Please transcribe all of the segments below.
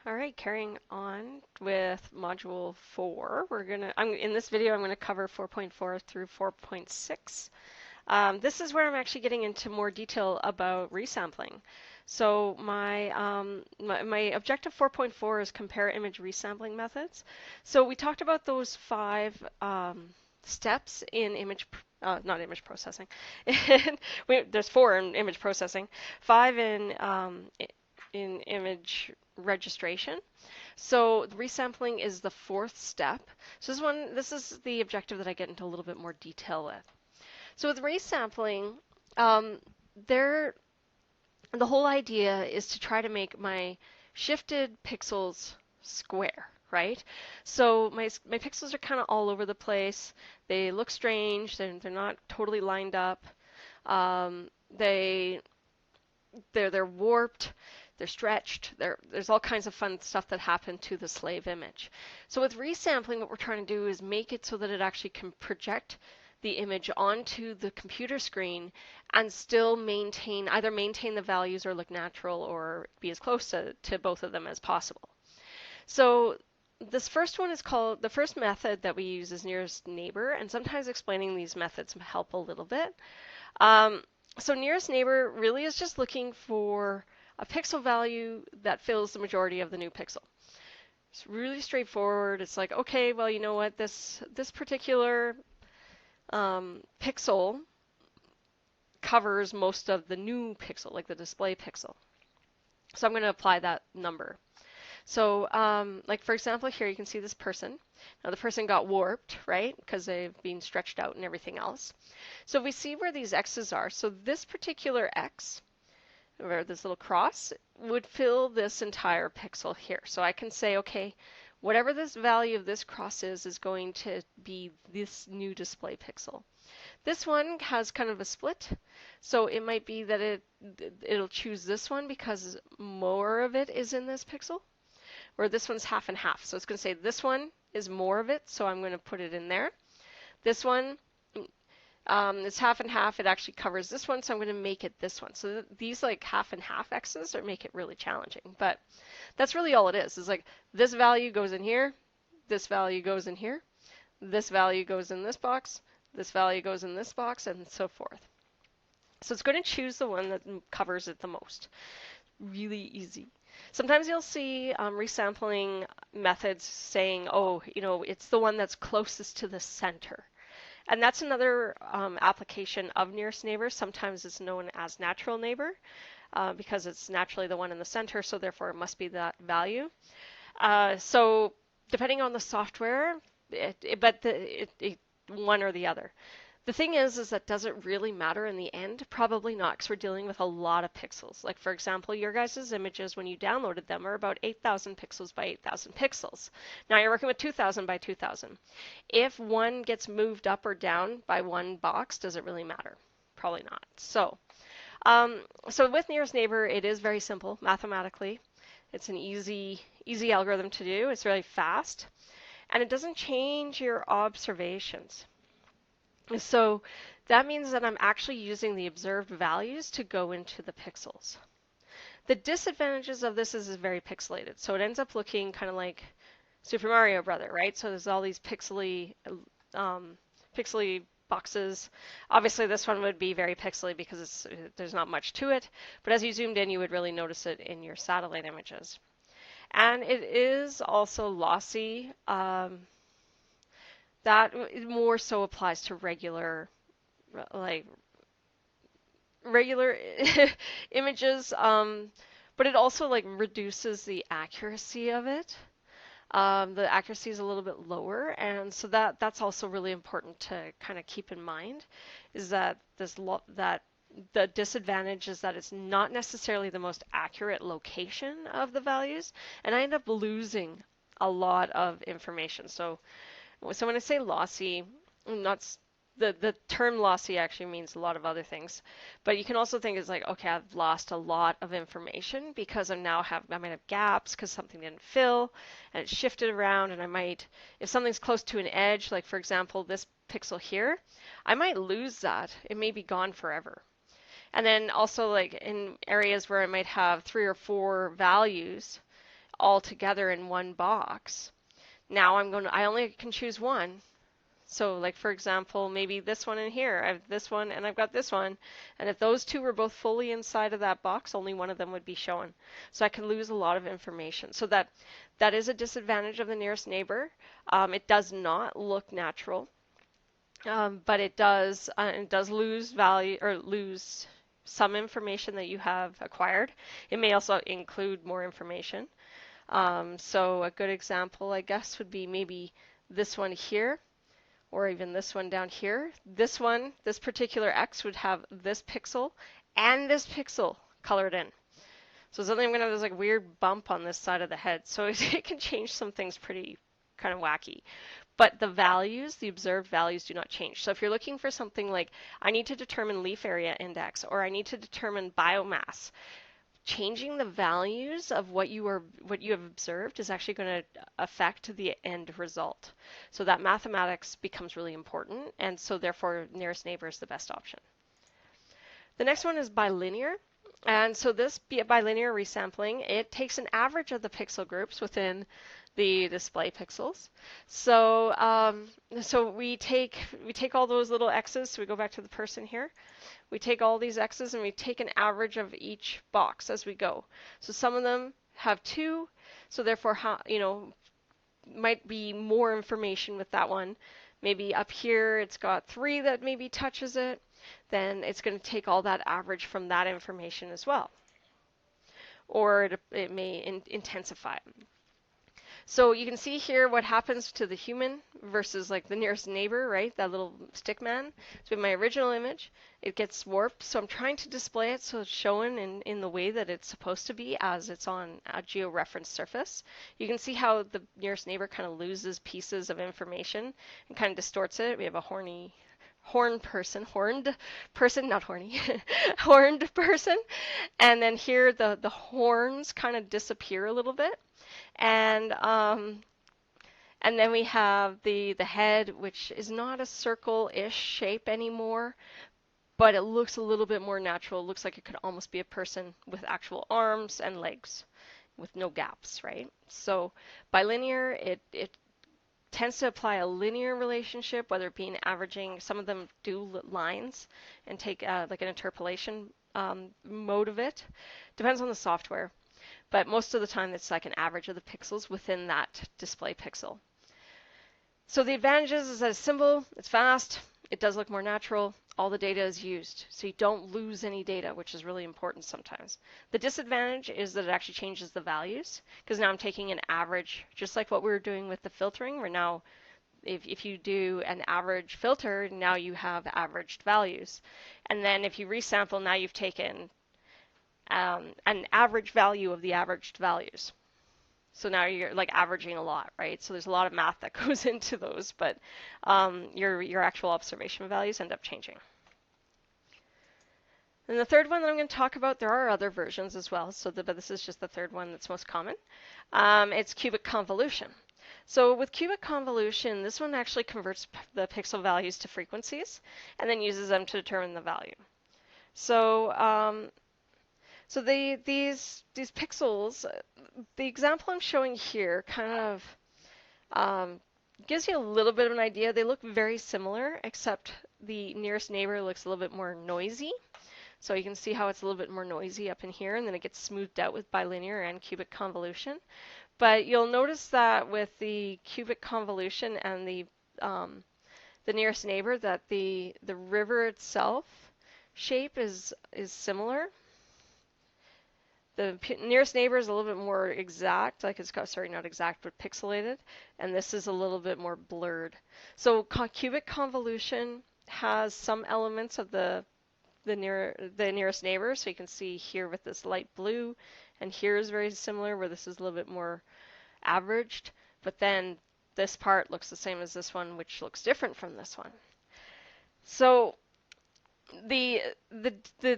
All right, carrying on with module 4. In this video, I'm going to cover 4.4 through 4.6. This is where I'm actually getting into more detail about resampling. So my objective 4.4 is compare image resampling methods. So we talked about those 5 steps in not image processing. There's 4 in image processing, 5 in image registration. So the resampling is the 4th step. So this is the objective that I get into a little bit more detail with. So with resampling, um, there, the whole idea is to try to make my shifted pixels square, right? So my pixels are kind of all over the place. They look strange. They're not totally lined up. Um, they they're warped, they're stretched, there's all kinds of fun stuff that happened to the slave image. So with resampling, what we're trying to do is make it so that it actually can project the image onto the computer screen and still either maintain the values or look natural or be as close to both of them as possible. So this first one is called, the first method that we use is nearest neighbor, and sometimes explaining these methods help a little bit. So nearest neighbor really is just looking for a pixel value that fills the majority of the new pixel. It's really straightforward. It's like, okay, well, you know what, this particular pixel covers most of the new pixel, like the display pixel. So I'm going to apply that number. So like for example, here you can see this person. Now the person got warped, right? Because they've been stretched out and everything else. So we see where these x's are. So this particular x, or this little cross, would fill this entire pixel here. So I can say, okay, whatever this value of this cross is going to be this new display pixel. This one has kind of a split. So it might be that it'll choose this one because more of it is in this pixel. Or this one's half and half. So it's going to say this one is more of it, so I'm going to put it in there. This one is half and half. It actually covers this one, so I'm going to make it this one. So these like half and half x's make it really challenging. But that's really all it is. It's like this value goes in here, this value goes in here, this value goes in this box, this value goes in this box, and so forth. So it's going to choose the one that covers it the most. Really easy. Sometimes you'll see resampling methods saying, oh, you know, it's the one that's closest to the center. And that's another application of nearest neighbor. Sometimes it's known as natural neighbor because it's naturally the one in the center, so therefore it must be that value. So depending on the software, one or the other. The thing is that does it really matter in the end? Probably not, because we're dealing with a lot of pixels. Like for example, your guys' images when you downloaded them are about 8,000 pixels by 8,000 pixels. Now you're working with 2,000 by 2,000. If one gets moved up or down by one box, does it really matter? Probably not. So with nearest neighbor, it is very simple mathematically. It's an easy algorithm to do. It's really fast, and it doesn't change your observations. So that means that I'm actually using the observed values to go into the pixels. The disadvantages of this is it's very pixelated. So it ends up looking kind of like Super Mario Brother, right? So there's all these pixely boxes. Obviously this one would be very pixely because there's not much to it. But as you zoomed in, you would really notice it in your satellite images. And it is also lossy. That more so applies to regular images, but it also like reduces the accuracy of it. The accuracy is a little bit lower, and so that's also really important to kind of keep in mind, is that the disadvantage is that it's not necessarily the most accurate location of the values, and I end up losing a lot of information. So when I say lossy, the term lossy actually means a lot of other things, but you can also think it's like, okay, I've lost a lot of information because I might have gaps because something didn't fill and it shifted around, and if something's close to an edge, like for example this pixel here, I might lose that. It may be gone forever. And then also like in areas where I might have 3 or 4 values, all together in one box, now I only can choose one. So like for example, maybe this one in here, I have this one and I've got this one, and if those two were both fully inside of that box, only one of them would be shown. So I can lose a lot of information. So that is a disadvantage of the nearest neighbor. It does not look natural, but it does lose value or lose some information that you have acquired. It may also include more information. So a good example, I guess, would be maybe this one here, or even this one down here. This one, this particular X would have this pixel and this pixel colored in. So suddenly I'm going to have this like weird bump on this side of the head. So it can change some things pretty kind of wacky. But the values, the observed values, do not change. So if you're looking for something like, I need to determine leaf area index, or I need to determine biomass, changing the values of what you have observed is actually going to affect the end result. So that mathematics becomes really important, and so therefore nearest neighbor is the best option. The next one is bilinear. And so this bilinear resampling, it takes an average of the pixel groups within the display pixels. So so we take all those little X's. So we go back to the person here. We take all these X's and we take an average of each box as we go. So some of them have 2, so therefore, might be more information with that one. Maybe up here it's got 3 that maybe touches it. Then it's going to take all that average from that information as well. Or it may intensify. So you can see here what happens to the human versus like the nearest neighbor, right? That little stick man. So in my original image, it gets warped. So I'm trying to display it so it's shown in the way that it's supposed to be as it's on a georeferenced surface. You can see how the nearest neighbor kind of loses pieces of information and kind of distorts it. We have a horned person, not horny, horned person. And then here the horns kind of disappear a little bit. And then we have the head, which is not a circle-ish shape anymore, but it looks a little bit more natural. It looks like it could almost be a person with actual arms and legs with no gaps, right? So bilinear, it tends to apply a linear relationship, whether it be an averaging. Some of them do lines and take like an interpolation mode of it. Depends on the software. But most of the time it's like an average of the pixels within that display pixel. So the advantages is that it's simple, it's fast, it does look more natural, all the data is used. So you don't lose any data, which is really important sometimes. The disadvantage is that it actually changes the values, because now I'm taking an average, just like what we were doing with the filtering, where now if you do an average filter, now you have averaged values. And then if you resample, now you've taken an average value of the averaged values. So now you're like averaging a lot, right? So there's a lot of math that goes into those, but your actual observation values end up changing. And the third one that I'm going to talk about, there are other versions as well, but this is just the third one that's most common. It's cubic convolution. So with cubic convolution, this one actually converts the pixel values to frequencies and then uses them to determine the value. So so these pixels, the example I'm showing here kind of gives you a little bit of an idea. They look very similar, except the nearest neighbor looks a little bit more noisy. So you can see how it's a little bit more noisy up in here, and then it gets smoothed out with bilinear and cubic convolution. But you'll notice that with the cubic convolution and the nearest neighbor, that the river itself shape is similar. The nearest neighbor is a little bit more exact, like it's got, sorry, not exact, but pixelated, and this is a little bit more blurred. So cubic convolution has some elements of the nearest neighbor, so you can see here with this light blue, and here is very similar, where this is a little bit more averaged, but then this part looks the same as this one, which looks different from this one. So the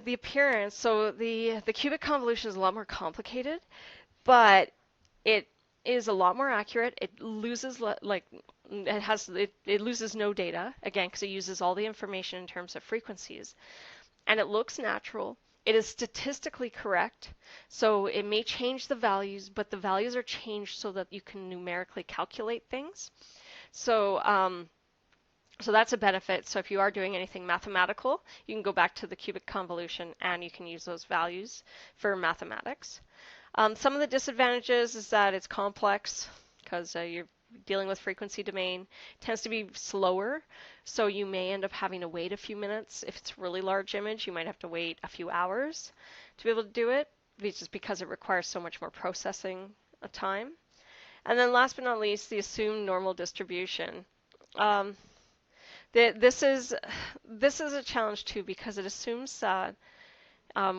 appearance, so the cubic convolution is a lot more complicated, but it is a lot more accurate. It loses it loses no data, again, because it uses all the information in terms of frequencies, and it looks natural. It is statistically correct, so it may change the values, but the values are changed so that you can numerically calculate things. So, so that's a benefit. So if you are doing anything mathematical, you can go back to the cubic convolution and you can use those values for mathematics. Some of the disadvantages is that it's complex because you're dealing with frequency domain. It tends to be slower, so you may end up having to wait a few minutes. If it's a really large image, you might have to wait a few hours to be able to do it, just because it requires so much more processing time. And then last but not least, the assumed normal distribution. This is a challenge too, because it assumes that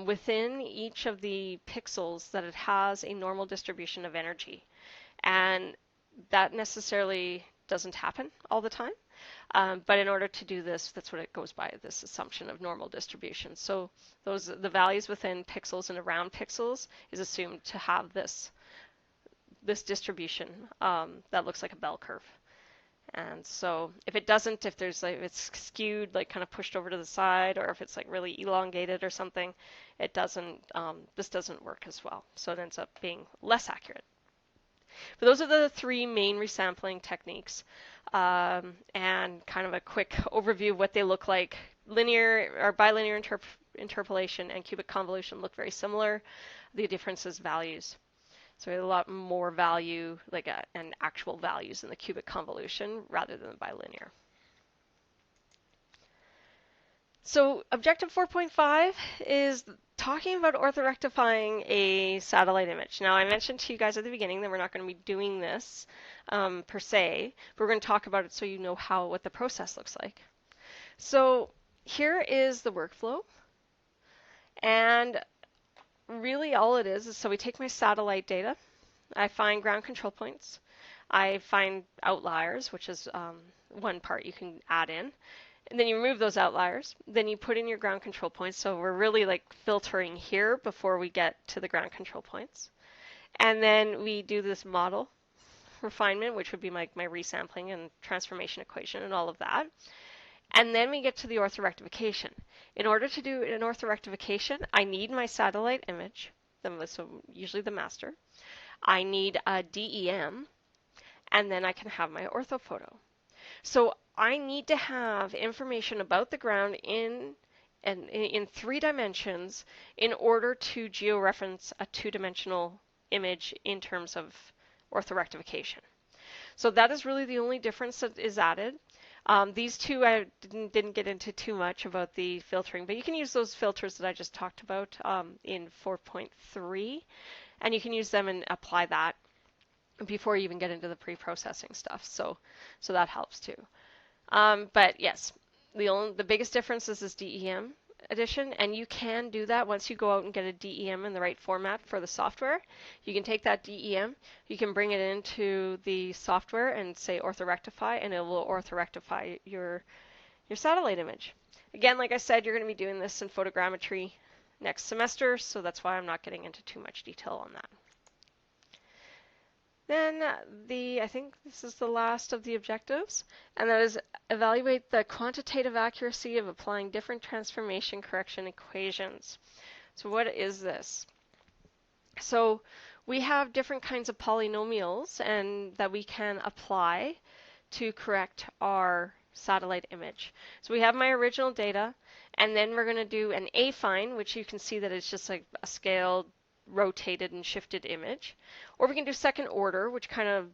within each of the pixels that it has a normal distribution of energy. And that necessarily doesn't happen all the time. But in order to do this, that's what it goes by, this assumption of normal distribution. So the values within pixels and around pixels is assumed to have this distribution that looks like a bell curve. And so if it doesn't, if it's skewed, like kind of pushed over to the side, or if it's like really elongated or something, it doesn't, this doesn't work as well. So it ends up being less accurate. But those are the three main resampling techniques, and kind of a quick overview of what they look like. Linear or bilinear interpolation and cubic convolution look very similar. The difference is values. So we have a lot more value, and actual values in the cubic convolution rather than the bilinear. So Objective 4.5 is talking about orthorectifying a satellite image. Now, I mentioned to you guys at the beginning that we're not going to be doing this per se, but we're going to talk about it so you know what the process looks like. So here is the workflow. And really all it is so we take my satellite data, I find ground control points, I find outliers, which is one part you can add in, and then you remove those outliers, then you put in your ground control points. So we're really like filtering here before we get to the ground control points. And then we do this model refinement, which would be my resampling and transformation equation and all of that. And then we get to the orthorectification. In order to do an orthorectification, I need my satellite image, so usually the master. I need a DEM, and then I can have my orthophoto. So I need to have information about the ground in 3 dimensions in order to georeference a 2-dimensional image in terms of orthorectification. So that is really the only difference that is added. These two I didn't get into too much about the filtering, but you can use those filters that I just talked about in 4.3, and you can use them and apply that before you even get into the pre-processing stuff. So that helps too. But yes, the biggest difference is this DEM addition, and you can do that once you go out and get a DEM in the right format for the software. You can take that DEM, you can bring it into the software and say Orthorectify, and it will orthorectify your satellite image. Again, like I said, you're going to be doing this in photogrammetry next semester, so that's why I'm not getting into too much detail on that. Then I think this is the last of the objectives, and that is evaluate the quantitative accuracy of applying different transformation correction equations. So what is this? So we have different kinds of polynomials and that we can apply to correct our satellite image. So we have my original data, and then we're going to do an affine, which you can see that it's just like a scaled, rotated and shifted image. Or we can do second order, which kind of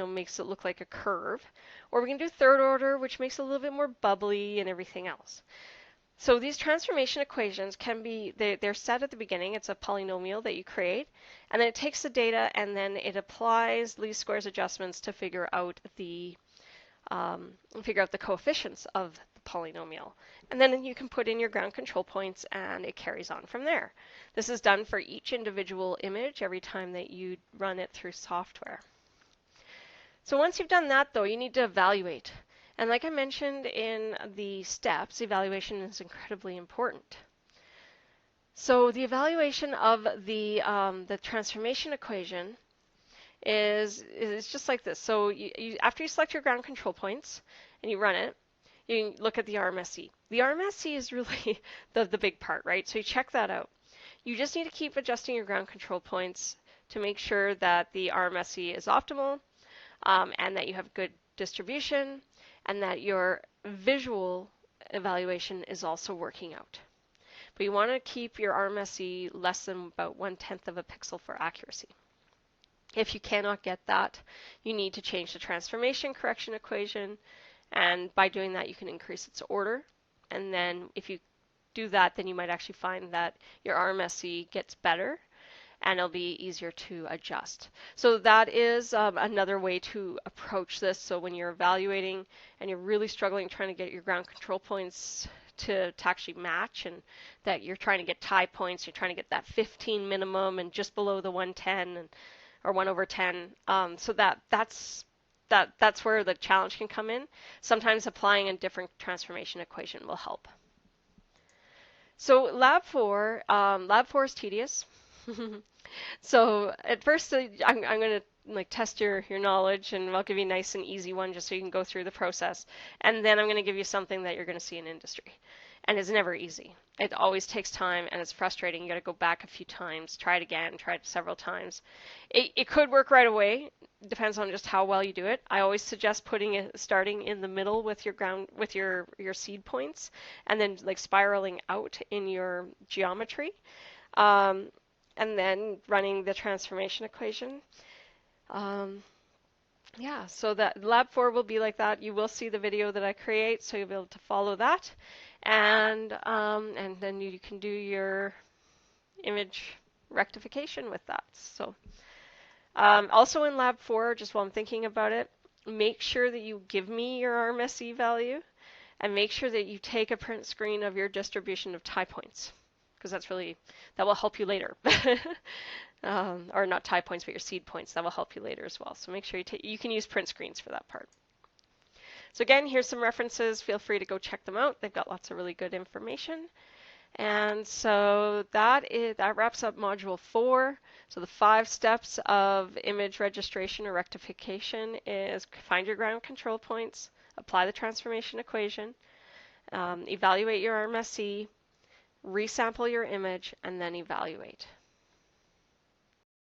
makes it look like a curve. Or we can do third order, which makes it a little bit more bubbly and everything else. So these transformation equations can be, they're set at the beginning. It's a polynomial that you create, and then it takes the data and then it applies least squares adjustments to figure out the coefficients of the polynomial. And then you can put in your ground control points and it carries on from there. This is done for each individual image every time that you run it through software. So once you've done that though, you need to evaluate. And like I mentioned in the steps, evaluation is incredibly important. So the evaluation of the transformation equation is just like this. So after you select your ground control points and you run it, you can look at the RMSE. The RMSE is really the big part, right? So you check that out. You just need to keep adjusting your ground control points to make sure that the RMSE is optimal, and that you have good distribution, and that your visual evaluation is also working out. But you want to keep your RMSE less than about 1/10 of a pixel for accuracy. If you cannot get that, you need to change the transformation correction equation, and by doing that you can increase its order. And then if you do that, then you might actually find that your RMSE gets better and it'll be easier to adjust. So that is another way to approach this. So when you're evaluating and you're really struggling trying to get your ground control points to actually match, and that you're trying to get tie points, you're trying to get that 15 minimum and just below the 110 or 1/10. So that's where the challenge can come in. Sometimes applying a different transformation equation will help. So lab 4 is tedious. So at first I'm going to test your knowledge, and I'll give you a nice and easy one just so you can go through the process. And then I'm going to give you something that you're going to see in industry. And it's never easy. It always takes time, and it's frustrating. You got to go back a few times, try it again, try it several times. It could work right away. Depends on just how well you do it. I always suggest starting in the middle with your seed points, and then spiraling out in your geometry. And then running the transformation equation. Yeah, so that lab 4 will be like that. You will see the video that I create, so you'll be able to follow that. And then you can do your image rectification with that. So also in lab 4, just while I'm thinking about it, make sure that you give me your RMSE value, and make sure that you take a print screen of your distribution of tie points, because that will help you later. Or not tie points, but your seed points. That will help you later as well. So make sure you can use print screens for that part. So again, here's some references. Feel free to go check them out. They've got lots of really good information. And so that wraps up Module 4. So the 5 steps of image registration or rectification is find your ground control points, apply the transformation equation, evaluate your RMSE, resample your image, and then evaluate.